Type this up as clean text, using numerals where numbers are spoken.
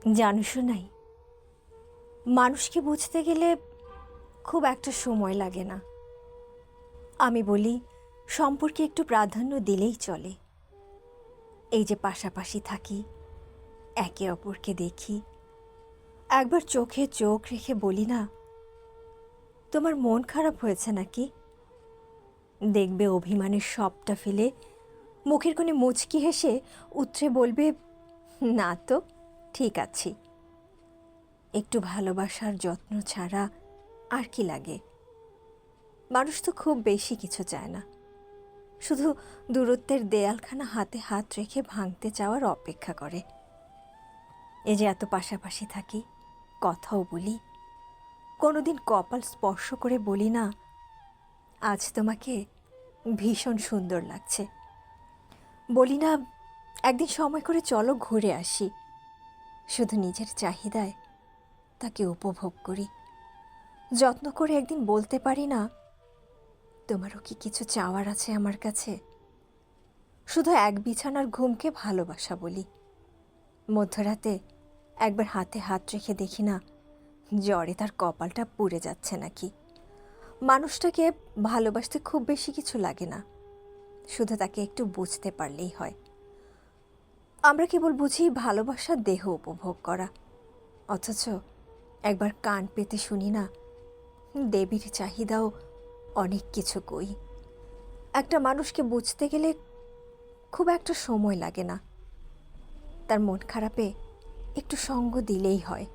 জানো শোনাই, মানুষকে বুঝতে গেলে খুব একটা সময় লাগে না। আমি বলি, সম্পর্কে একটু প্রাধান্য দিলেই চলে। এই যে পাশাপাশি থাকি, একে অপরকে দেখি, একবার চোখে চোখ রেখে বলি না, তোমার মন খারাপ হয়েছে নাকি? দেখবে অভিমানের সবটা ফেলে মুখের কোণে মুচকি হেসে উতরে বলবে, না তো, ঠিক আছি। একটু ভালোবাসার যত্ন ছাড়া আর কি লাগে? মানুষ তো খুব বেশি কিছু চায় না, শুধু দূরত্বের দেয়ালখানা হাতে হাত রেখে ভাঙতে চাওয়ার অপেক্ষা করে। এই যে এত পাশাপাশি থাকি, কথাও বলি, কোনোদিন কপাল স্পর্শ করে বলি না, আজ তোমাকে ভীষণ সুন্দর লাগছে। বলি না, একদিন সময় করে চলো ঘুরে আসি। শুধু নিজের চাহিদায় তাকে উপভোগ করি। যত্ন করে একদিন বলতে পারি না, তোমারও কি কিছু চাওয়ার আছে আমার কাছে? শুধু এক বিছানার ঘুমকে ভালোবাসা বলি। মধ্যরাতে একবার হাতে হাত রেখে দেখি না, জ্বরে তার কপালটা পুড়ে যাচ্ছে নাকি। মানুষটাকে ভালোবাসতে খুব বেশি কিছু লাগে না, শুধু তাকে একটু বুঝতে পারলেই হয়। আমরা কেবল বুঝি ভালোবাসার দেহ উপভোগ করা, অথচ একবার কান পেতে শুনি না, দেবীর চাহিদাও অনেক কিছু কই। একটা মানুষকে বুঝতে গেলে খুব একটা সময় লাগে না, তার মন খারাপে একটু সঙ্গ দিলেই হয়।